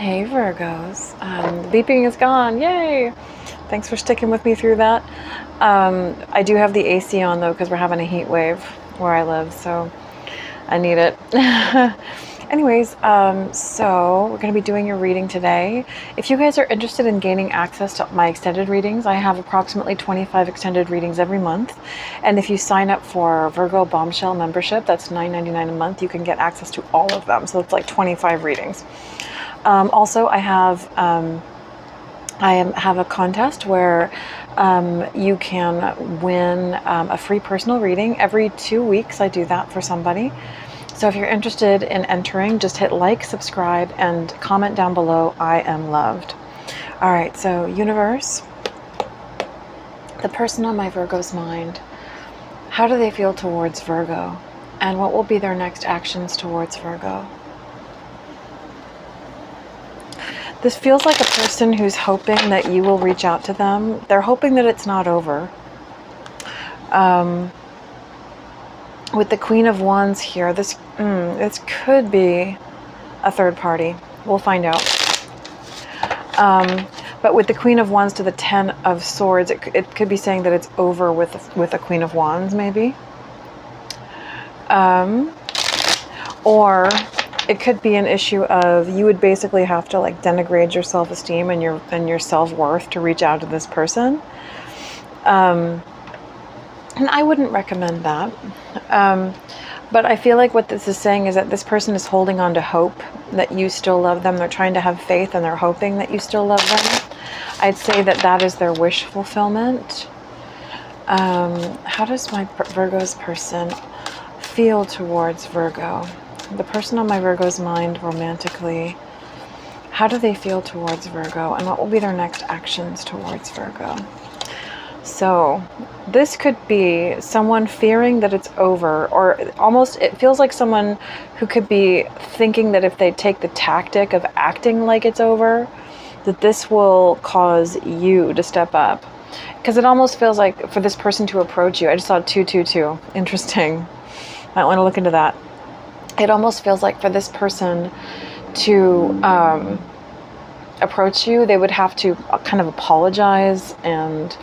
Hey Virgos, the beeping is gone, yay! Thanks for sticking with me through that. I do have the AC on though because we're having a heat wave where I live, so I need it. Anyways, so we're going to be doing your reading today. If you guys are interested in gaining access to my extended readings, I have approximately 25 extended readings every month. And if you sign up for Virgo Bombshell membership, that's $9.99 a month, you can get access to all of them. So it's like 25 readings. Also, I have a contest where you can win a free personal reading. Every 2 weeks I do that for somebody. So if you're interested in entering, just hit like, subscribe, and comment down below, I am loved. All right, so universe, the person on my Virgo's mind, how do they feel towards Virgo? And what will be their next actions towards Virgo? This feels like a person who's hoping that you will reach out to them. They're hoping that it's not over. With the Queen of Wands here, this could be a third party. We'll find out. But with the Queen of Wands to the Ten of Swords, it could be saying that it's over with a Queen of Wands, maybe. Or it could be an issue of you would basically have to like denigrate your self-esteem and your self-worth to reach out to this person. And I wouldn't recommend that. But I feel like what this is saying is that this person is holding on to hope that you still love them. They're trying to have faith and they're hoping that you still love them. I'd say that that is their wish fulfillment. How does my Virgo's person feel towards Virgo? The person on my Virgo's mind romantically, how do they feel towards Virgo? And what will be their next actions towards Virgo? So this could be someone fearing that it's over, or almost it feels like someone who could be thinking that if they take the tactic of acting like it's over, that this will cause you to step up. Because it almost feels like for this person to approach you, I just saw 222. Interesting. Might want to look into that. It almost feels like for this person to approach you, they would have to kind of apologize and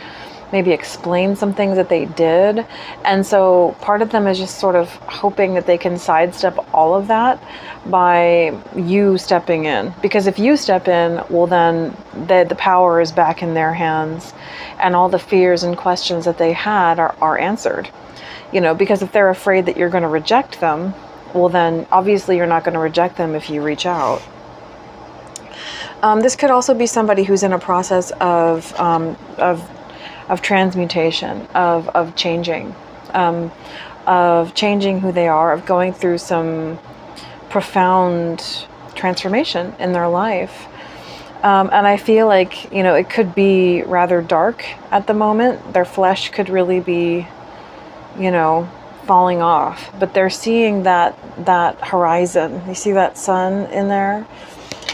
maybe explain some things that they did. And so part of them is just sort of hoping that they can sidestep all of that by you stepping in. Because if you step in, well then the power is back in their hands and all the fears and questions that they had are answered. You know, because if they're afraid that you're going to reject them, well then obviously you're not going to reject them if you reach out. This could also be somebody who's in a process of transmutation, of changing who they are, of going through some profound transformation in their life. And I feel like, you know, it could be rather dark at the moment. Their flesh could really be, you know, falling off, but they're seeing that horizon. You see that sun in there?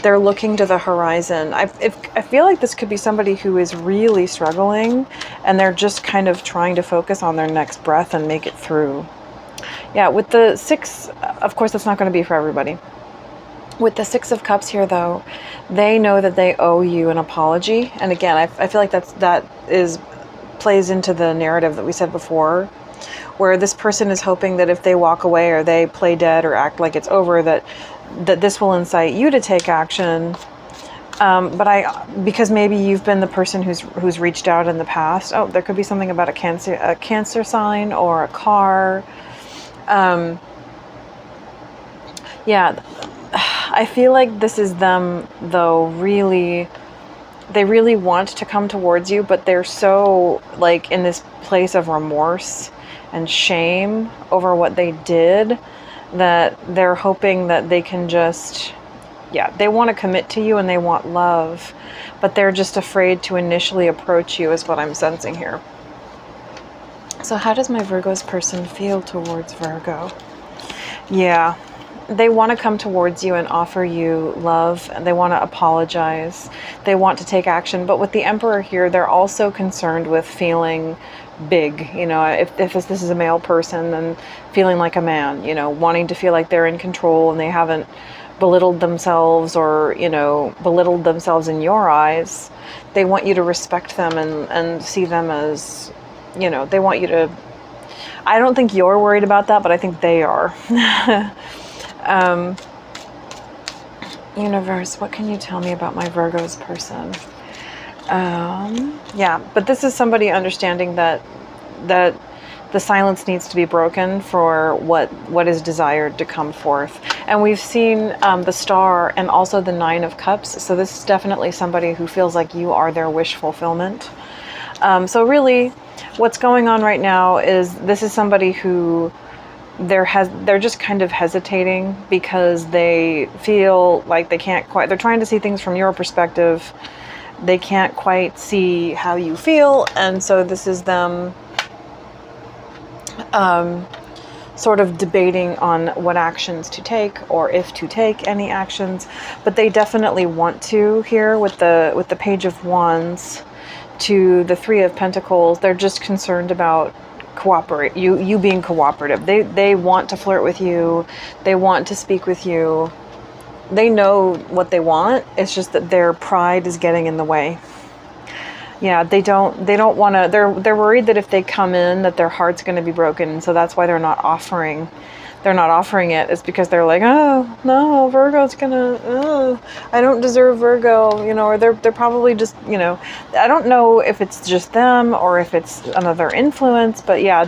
They're looking to the horizon. I feel like this could be somebody who is really struggling and they're just kind of trying to focus on their next breath and make it through. Yeah, with the Six, of course, that's not going to be for everybody. With the Six of Cups here, though, they know that they owe you an apology. And again, I feel like that plays into the narrative that we said before, where this person is hoping that if they walk away or they play dead or act like it's over, that this will incite you to take action. Because maybe you've been the person who's reached out in the past. Oh, there could be something about a cancer sign or a car. Yeah, I feel like this is them though. Really, they really want to come towards you, but they're so like in this place of remorse and shame over what they did that they're hoping that they can just, yeah, they want to commit to you and they want love, but they're just afraid to initially approach you is what I'm sensing here. So how does my Virgo's person feel towards Virgo? Yeah, they want to come towards you and offer you love, and they want to apologize. They want to take action, but with the Emperor here, they're also concerned with feeling big. You know, if this is a male person, then feeling like a man, you know, wanting to feel like they're in control and they haven't belittled themselves or, you know, belittled themselves in your eyes. They want you to respect them and see them as, you know, they want you to, I don't think you're worried about that, but I think they are. Universe, what can you tell me about my Virgo's person? Yeah, but this is somebody understanding that the silence needs to be broken for what is desired to come forth. And we've seen the Star and also the Nine of Cups. So this is definitely somebody who feels like you are their wish fulfillment. So really, what's going on right now is this is somebody who they're just kind of hesitating because they feel like they can't quite, they're trying to see things from your perspective. They can't quite see how you feel. And so this is them sort of debating on what actions to take or if to take any actions. But they definitely want to here with the Page of Wands to the Three of Pentacles. They're just concerned about you being cooperative. They want to flirt with you. They want to speak with you. They know what they want. It's just that their pride is getting in the way. Yeah, they don't want to, they're worried that if they come in that their heart's going to be broken. So that's why they're not offering it. It's because they're like, oh no, Virgo's gonna, I don't deserve Virgo, you know, or they're probably just, you know, I don't know if it's just them or if it's another influence, but yeah,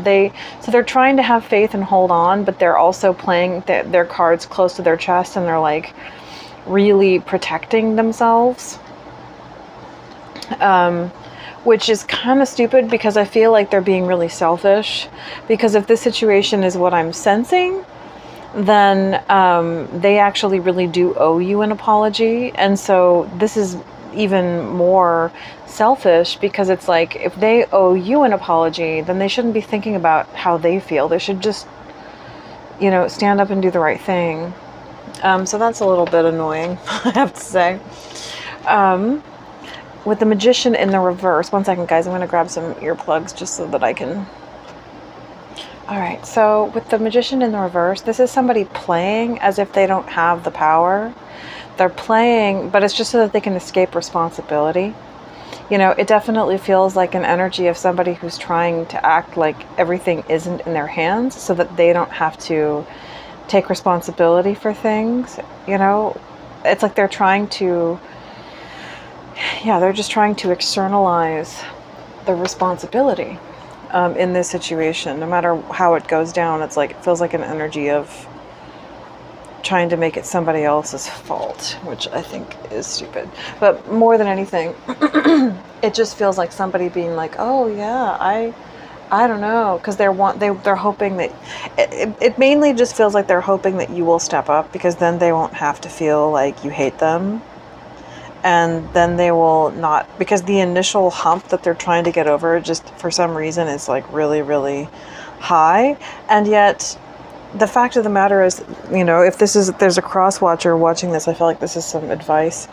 so they're trying to have faith and hold on, but they're also playing their cards close to their chest, and they're like really protecting themselves. Which is kind of stupid because I feel like they're being really selfish, because if this situation is what I'm sensing, then they actually really do owe you an apology. And so this is even more selfish because it's like, if they owe you an apology, then they shouldn't be thinking about how they feel. They should just, you know, stand up and do the right thing. So that's a little bit annoying, I have to say. With the Magician in the reverse, one second guys, I'm going to grab some earplugs just so that I can. All right, so with the Magician in the reverse, this is somebody playing as if they don't have the power. They're playing, but it's just so that they can escape responsibility. You know, it definitely feels like an energy of somebody who's trying to act like everything isn't in their hands so that they don't have to take responsibility for things. You know, it's like they're trying to, yeah, they're just trying to externalize the responsibility in this situation. No matter how it goes down, it's like, it feels like an energy of trying to make it somebody else's fault, which I think is stupid. But more than anything, it just feels like somebody being like, oh yeah, I don't know, because they're hoping that it mainly just feels like they're hoping that you will step up, because then they won't have to feel like you hate them. And then they will not, because the initial hump that they're trying to get over, just for some reason, is like really, really high. And yet the fact of the matter is, you know, if there's a cross watcher watching this, I feel like this is some advice.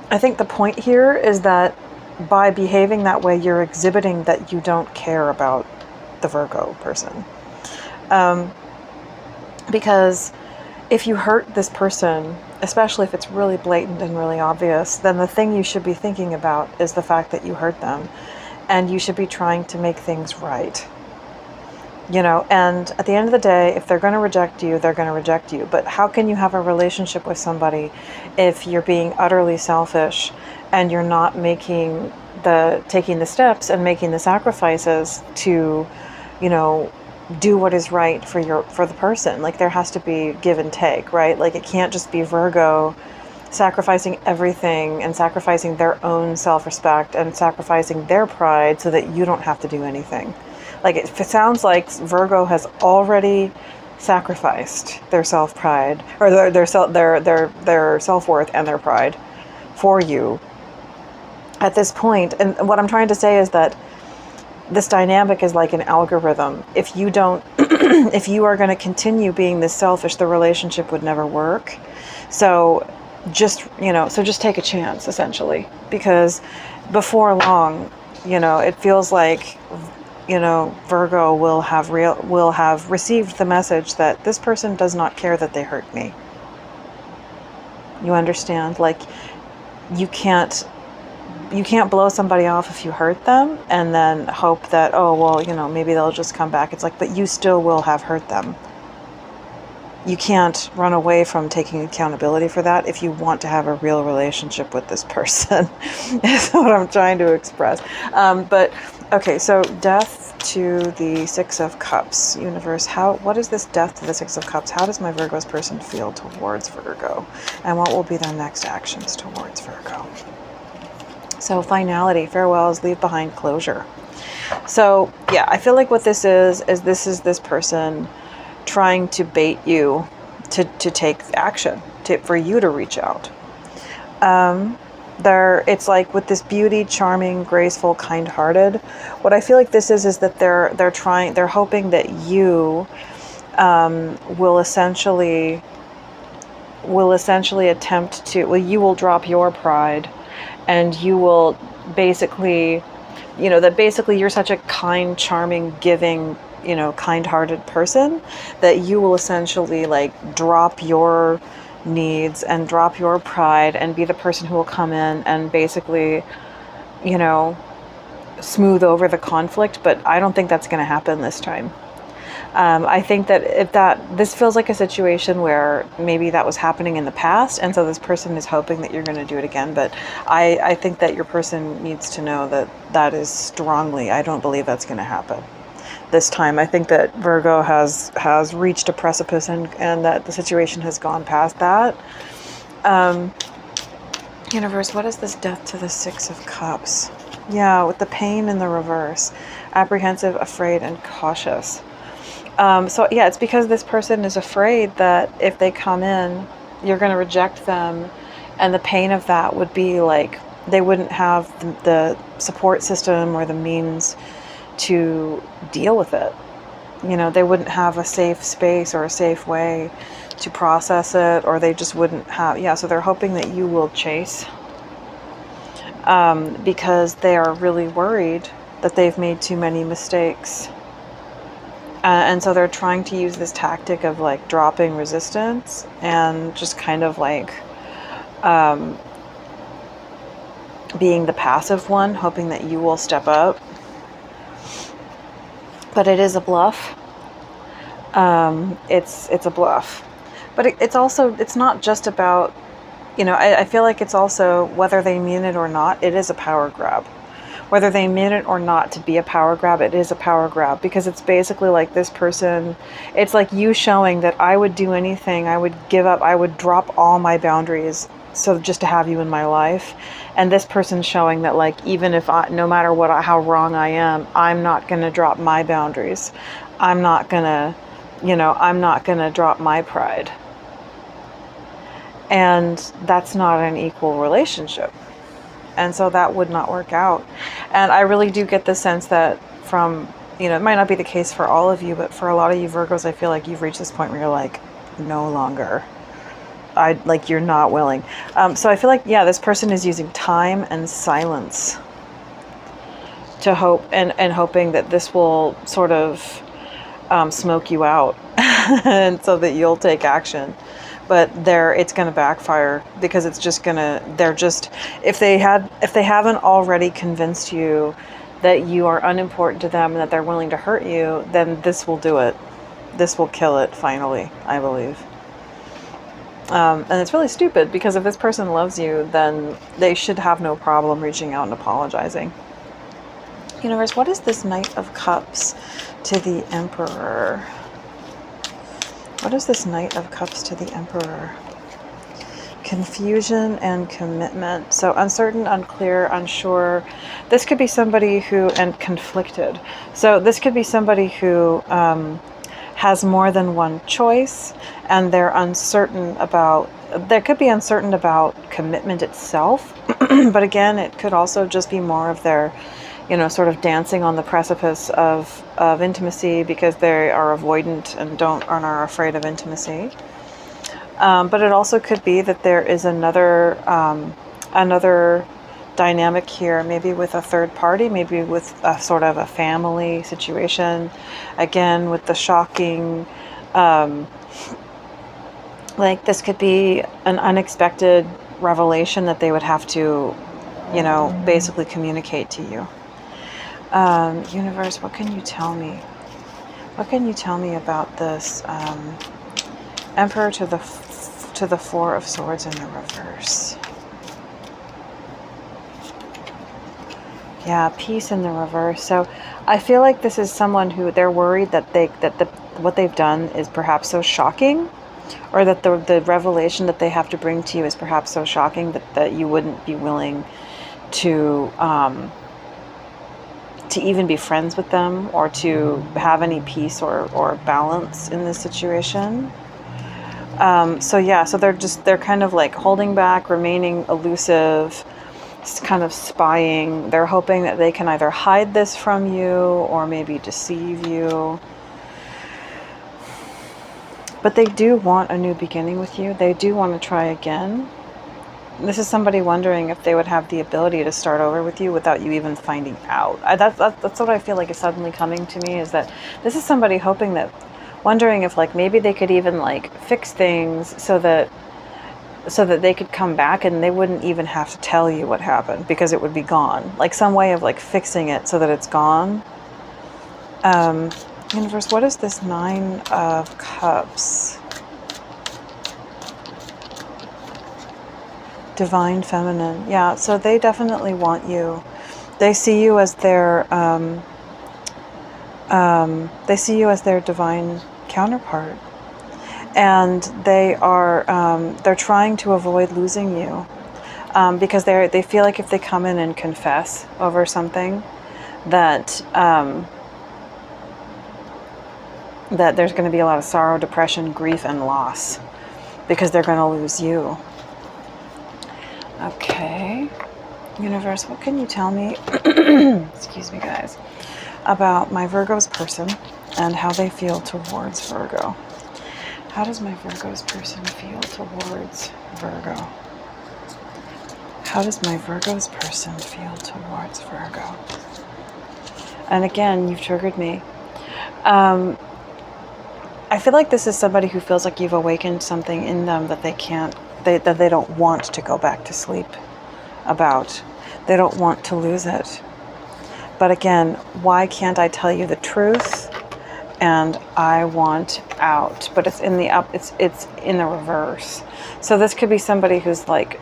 I think the point here is that by behaving that way, you're exhibiting that you don't care about the Virgo person. Because if you hurt this person, especially if it's really blatant and really obvious, then the thing you should be thinking about is the fact that you hurt them. And you should be trying to make things right. You know, and at the end of the day, if they're going to reject you, they're going to reject you. But how can you have a relationship with somebody if you're being utterly selfish and you're not taking the steps and making the sacrifices to, you know, do what is right for the person? Like, there has to be give and take, right? Like, it can't just be Virgo sacrificing everything and sacrificing their own self-respect and sacrificing their pride so that you don't have to do anything. Like, it sounds like Virgo has already sacrificed their self-pride, or their self-worth and their pride for you at this point. And what I'm trying to say is that this dynamic is like an algorithm. If you don't, if you are going to continue being this selfish, the relationship would never work. So just take a chance, essentially, because before long, you know, it feels like, you know, Virgo will have received the message that this person does not care that they hurt me. You understand? Like, you can't blow somebody off if you hurt them and then hope that, oh, well, you know, maybe they'll just come back. It's like, but you still will have hurt them. You can't run away from taking accountability for that if you want to have a real relationship with this person, is what I'm trying to express. But, okay, so death to the Six of Cups. Universe, what is this death to the Six of Cups? How does my Virgo's person feel towards Virgo? And what will be their next actions towards Virgo? So finality, farewells, leave behind closure. So, yeah, I feel like what this is this person trying to bait you to take action, for you to reach out. It's like with this beauty, charming, graceful, kind-hearted. What I feel like this is that they're hoping that you will essentially attempt to, well, you will drop your pride, and you will basically, you know, that basically you're such a kind, charming, giving, you know, kind-hearted person that you will essentially like drop your needs and drop your pride and be the person who will come in and basically, you know, smooth over the conflict. But I don't think that's going to happen this time. I think that this feels like a situation where maybe that was happening in the past, and so this person is hoping that you're going to do it again. But I think that your person needs to know that is strongly, I don't believe that's going to happen this time. I think that Virgo has reached a precipice, and that the situation has gone past that. Universe, what is this death to the Six of Cups? Yeah, with the pain in the reverse. Apprehensive, afraid, and cautious. So yeah, it's because this person is afraid that if they come in, you're going to reject them. And the pain of that would be like, they wouldn't have the support system or the means to deal with it. You know, they wouldn't have a safe space or a safe way to process it, or they just wouldn't have, yeah, so they're hoping that you will chase, because they are really worried that they've made too many mistakes. And so they're trying to use this tactic of like dropping resistance and just kind of like being the passive one, hoping that you will step up. But it is a bluff. It's a bluff. But it's also, it's not just about, you know, I feel like it's also, whether they mean it or not, it is a power grab. Whether they mean it or not to be a power grab, it is a power grab, because it's basically like this person, it's like you showing that I would do anything, I would give up, I would drop all my boundaries so just to have you in my life. And this person showing that, like, even if no matter how wrong I am, I'm not going to drop my boundaries. I'm not going to, you know, I'm not going to drop my pride. And that's not an equal relationship. And so that would not work out. And I really do get the sense that from, you know, it might not be the case for all of you, but for a lot of you Virgos, I feel like you've reached this point where you're like, no longer. You're not willing. So I feel like, yeah, this person is using time and silence to hope, and hoping that this will sort of smoke you out and so that you'll take action. But it's going to backfire, because it's just going to, if they haven't already convinced you that you are unimportant to them and that they're willing to hurt you, then this will do it. This will kill it finally, I believe. And it's really stupid, because if this person loves you, then they should have no problem reaching out and apologizing. Universe, what is this Knight of Cups to the Emperor? What is this Knight of Cups to the Emperor? Confusion and commitment. So uncertain, unclear, unsure. This could be somebody and conflicted. So this could be somebody who has more than one choice, and they're uncertain about, they could be uncertain about commitment itself. But again, it could also just be more of their, you know, sort of dancing on the precipice of intimacy, because they are avoidant and are afraid of intimacy. But it also could be that there is another dynamic here, maybe with a third party, maybe with a sort of a family situation. Again, with the shocking Like this could be an unexpected revelation that they would have to, you know, basically communicate to you. Universe, what can you tell me? What can you tell me about this Emperor to the Four of Swords in the reverse? Yeah, peace in the reverse. So I feel like this is someone who they're worried that what they've done is perhaps so shocking, or that the revelation that they have to bring to you is perhaps so shocking that you wouldn't be willing to even be friends with them, or to have any peace or balance in this situation. So yeah, so they're kind of like holding back, remaining elusive, kind of spying. They're hoping that they can either hide this from you or maybe deceive you. But they do want a new beginning with you. They do want to try again. This is somebody wondering if they would have the ability to start over with you without you even finding out. That's what I feel like is suddenly coming to me, is that this is somebody hoping that, wondering if like maybe they could even like fix things so that they could come back and they wouldn't even have to tell you what happened, because it would be gone. Like some way of like fixing it so that it's gone. Universe, what is this Nine of Cups? Divine Feminine. Yeah, so they definitely want you. They see you as their divine counterpart, and they're trying to avoid losing you, because they feel like if they come in and confess over something, that that there's going to be a lot of sorrow, depression, grief, and loss, because they're going to lose you. Okay, Universe, what can you tell me, excuse me guys, about my Virgo's person and how they feel towards Virgo? How does my Virgo's person feel towards Virgo? How does my Virgo's person feel towards Virgo? And again, you've triggered me. I feel like this is somebody who feels like you've awakened something in them that that they don't want to go back to sleep about. They don't want to lose it. But again, why can't I tell you the truth? And I want out, but it's in the it's in the reverse. So this could be somebody who's like,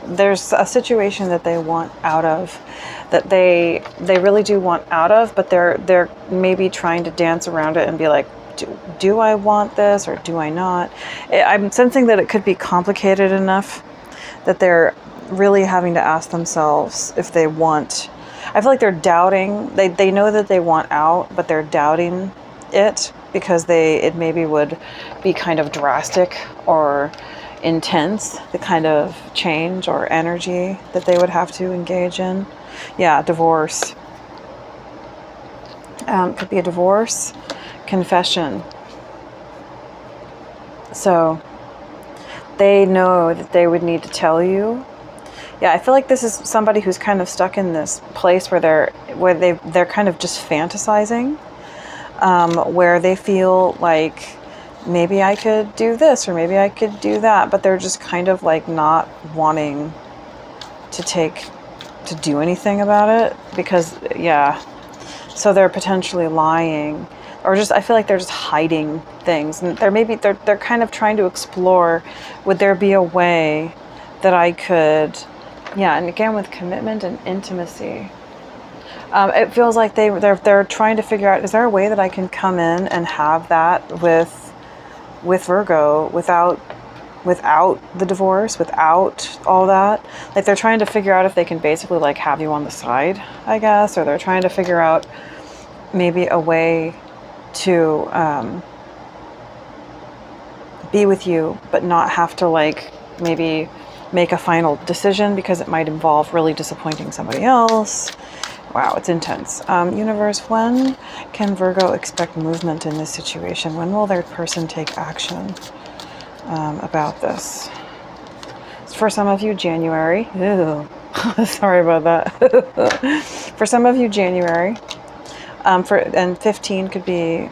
there's a situation that they want out of, that they really do want out of, but they're maybe trying to dance around it and be like, do I want this or do I not? I'm sensing that it could be complicated enough that they're really having to ask themselves if they want. I feel like they're doubting. They know that they want out, but they're doubting it because it maybe would be kind of drastic or intense, the kind of change or energy that they would have to engage in. Yeah, divorce. Could be a divorce, confession. So they know that they would need to tell you. Yeah, I feel like this is somebody who's kind of stuck in this place where they're kind of just fantasizing, where they feel like maybe I could do this or maybe I could do that, but they're just kind of like not wanting to do anything about it, because yeah, so they're potentially lying, or just I feel like they're just hiding things, and they're kind of trying to explore, would there be a way that I could, yeah, and again with commitment and intimacy. It feels like they're trying to figure out, is there a way that I can come in and have that with Virgo without the divorce, without all that? Like they're trying to figure out if they can basically like have you on the side, I guess, or they're trying to figure out maybe a way to be with you but not have to like maybe make a final decision, because it might involve really disappointing somebody else. Wow, it's intense. Universe, when can Virgo expect movement in this situation? When will their person take action about this? For some of you, January. Ew. Sorry about that. For some of you, January. And 15 could be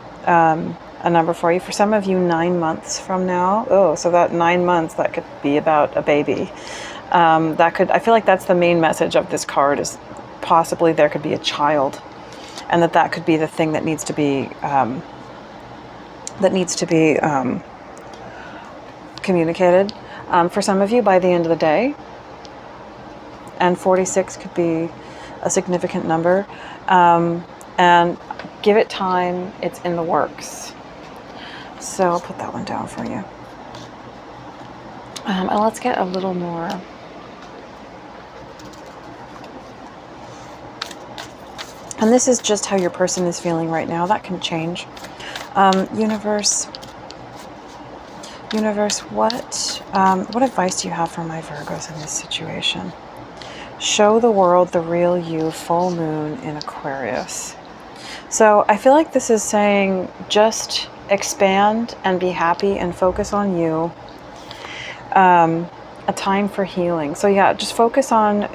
a number for you. For some of you, 9 months from now. Oh, so that 9 months, that could be about a baby. That could, I feel like that's the main message of this card, is possibly there could be a child, and that could be the thing that needs to be communicated. For some of you, by the end of the day. And 46 could be a significant number. And give it time, it's in the works. So I'll put that one down for you. And let's get a little more. And this is just how your person is feeling right now. That can change. Universe, what advice do you have for my Virgos in this situation? Show the world the real you, full moon in Aquarius. So I feel like this is saying just expand and be happy and focus on you. A time for healing. So yeah, just focus on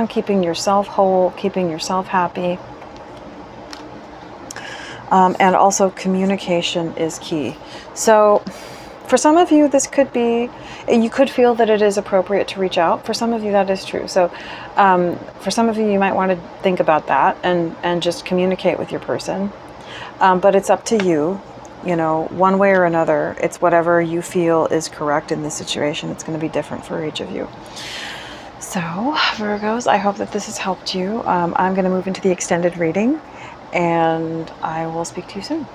keeping yourself whole, keeping yourself happy. And also communication is key. So for some of you, this could be, you could feel that it is appropriate to reach out. For some of you, that is true. So for some of you, you might want to think about that and just communicate with your person. But it's up to you, you know, one way or another. It's whatever you feel is correct in this situation. It's going to be different for each of you. So Virgos, I hope that this has helped you. I'm going to move into the extended reading, and I will speak to you soon.